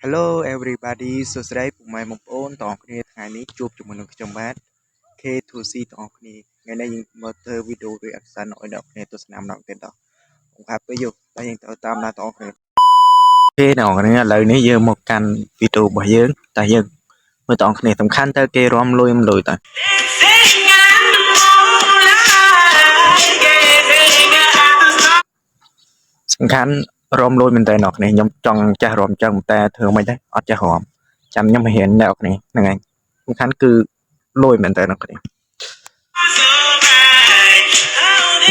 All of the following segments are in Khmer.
Hello everybody សួស្តីពុកម៉ែបងប្អូនទាំងអស់គ្នាថ្ងៃនេះជួបជាមួយនឹងខ្ញុំបាទ K2C ទាំងអស់គ្នាថ្ងៃនេះយើងមកធ្វើវីដេអូ reaction ឲ្យអ្នកគ្នាទស្សនាម្ដងទៀតដល់ខ្ញុំហាក់ពេលយកតែយើងទៅតាមដានទាំងអស់គ្នាគេទាំងអស់គ្នាឥឡូវនេះយើងមកកាន់វីដេអូរបស់យើងតែយើងមើលទាំងអស់គ្នាសំខាន់តើគេរំលួយមិនលួយតើសំខាន់រំលួយមែនតើអ្នកគ្នាខ្ញុំចង់ចាស់រំចឹងតែធ្វើមិនដែរអត់ចាស់រំចាំខ្ញុំហ៊ានអ្នកគ្នាហ្នឹងហើយសំខាន់គឺលួយមែនតើអ្នកគ្នា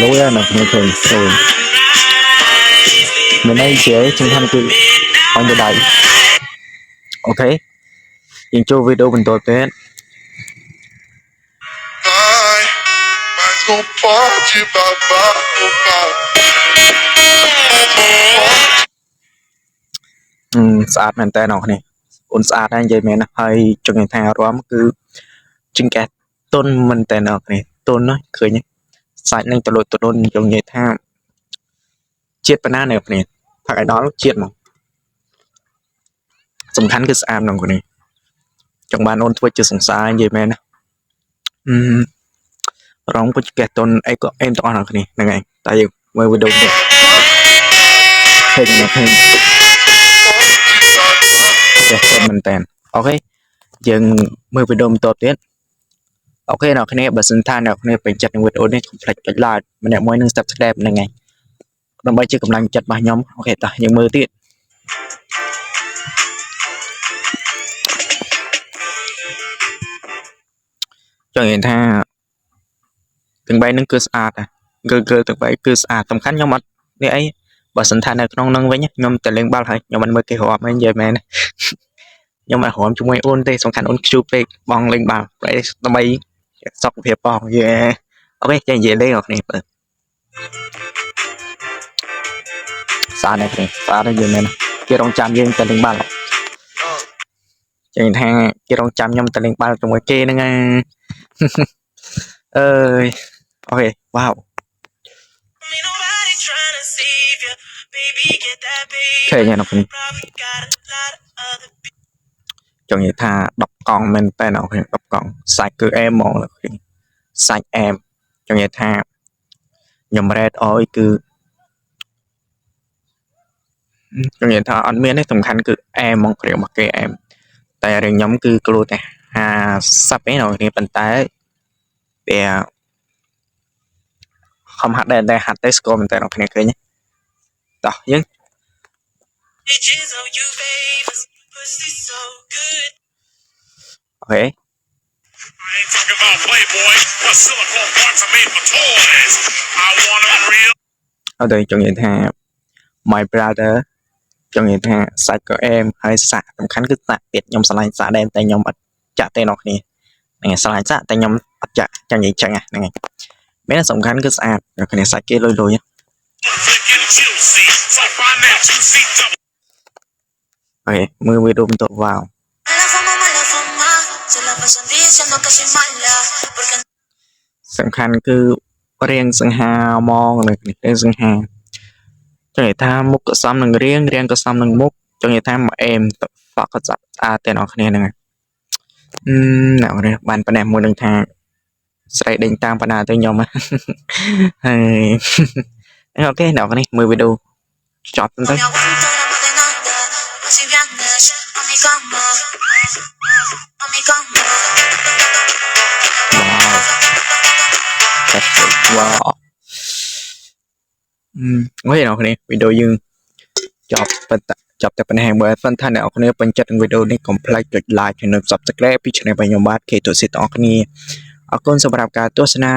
លួយណាគ្នាឃើញមានអីជាសំខាន់គឺអញទៅដៃអូខេយើងចូលវីដេអូបន្តទៀតស្អាតមែនតើអ្នកគ្នាអូនស្អាតហើយនិយាយមែនណាហើយចង់និយាយថាអារម្មណ៍គឺជាងកែតុនមែនតើអ្នកគ្នាតុនណាឃើញសាច់នឹងទលត់ទលន់ចង់និយាយថាជាតិប៉ុណ្ណាអ្នកគ្នាផាក់ឲ្យដល់ជាតិមកសំខាន់គឺស្អាតអ្នកគ្នាចង់បានអូនធ្វើជាសង្សារនិយាយមែនណារងពុជកែតុនអីក៏អេមទាំងអស់អ្នកគ្នាហ្នឹងហើយតែយើងមើលវីដេអូនេះឃើញមកឃើញចេះទៅមែនតើអូខេយើងមើលវីដេអូបន្តទៀតអូខេអ្នកគ្នាបើសិនថាអ្នកគ្នាពេញចិត្តនឹងវីដេអូនេះកុំភ្លេចចុច like ម្នាក់មួយនឹង subscribe ហ្នឹងហើយដើម្បីជាកម្លាំងចិត្តរបស់ខ្ញុំអូខេតោះយើងមើលទៀតចង់និយាយថាទាំង3នឹងគឺស្អាតគឺទាំង3គឺស្អាតសំខាន់ខ្ញុំអត់នេះអីបើសិនថានៅក្នុងនឹងវិញខ្ញុំតែលេងបាល់ហើយខ្ញុំមិនមើលគេរាប់ហ្នឹងនិយាយមែនខ្ញុំអត់រំជាមួយអូនទេសំខាន់អូនខ្ជូតពេកបងលេងបាល់ដើម្បីសុខភាពបងយេអូខេចេះនិយាយលេងអរគ្នាបើសារនេះគ្នាសារនេះយើងមែនគេរងចាំយើងទៅលេងបាល់ចេះថាគេរងចាំខ្ញុំទៅលេងបាល់ជាមួយគេហ្នឹងអើយអូខេវ៉ាវឃើញហ្នឹងគ្នាចង់និយាយថា10កង់មែនតើអ្នកគ្នា10កង់សាច់គឺអែមហ្មងសាច់អែមចង់និយាយថាខ្ញុំរ៉េតអយគឺចង់និយាយថាអត់មានទេសំខាន់គឺអែមហ្មងគ្រឿងរបស់គេអែមតែរឿងខ្ញុំគឺគ្រូតែ50ឯងអ្នកគ្នាប៉ុន្តែវាខំហាត់ដែរហាត់ទៅស្គាល់មែនតើអ្នកគ្នាឃើញតោះយើងអូខេអត់ទេចង់និយាយថា my brother ចង់និយាយថាសាច់ក៏អែមហើយសាក់សំខាន់គឺសាក់ទៀតខ្ញុំឆ្លាញ់សាក់ដែរតែខ្ញុំអត់ចាក់ទេអ្នកគ្នាហ្នឹងឆ្លាញ់សាក់តែខ្ញុំអត់ចាក់ចង់និយាយចឹងហ្នឹងហើយមែនសំខាន់គឺស្អាតអ្នកគ្នាសាច់គេលុយអូខេមើលវីដេអូបន្តវ៉ាវសំខាន់គឺរៀងសង្ហាមកនេះរៀងសង្ហាចង់និយាយថាមុខក៏សមនឹងរៀងក៏សមនឹងមុខចង់និយាយថាមកអេមហ្វក់ក៏ស្អាតតែអ្នកគ្នាហ្នឹងហើយអ្នកគ្នាបានប៉ណ្ណេះមួយនឹងថាស្រីដេញតាមបណ្ដាទៅខ្ញុំហើយអូខេអ្នកគ្នាមើលវីដេអូចប់ទៅវ៉ាអូខេអ្នកគ្នាវីដេអូយើងចប់តែប៉ុណ្ណេះបើសិនថាអ្នកនរពេញចិត្តនឹងវីដេអូនេះកុំភ្លេចចុច like និង subscribe ពី channel របស់ខ្ញុំបាទ K2C ទាំងអស់គ្នាអរគុណសម្រាប់ការទស្សនា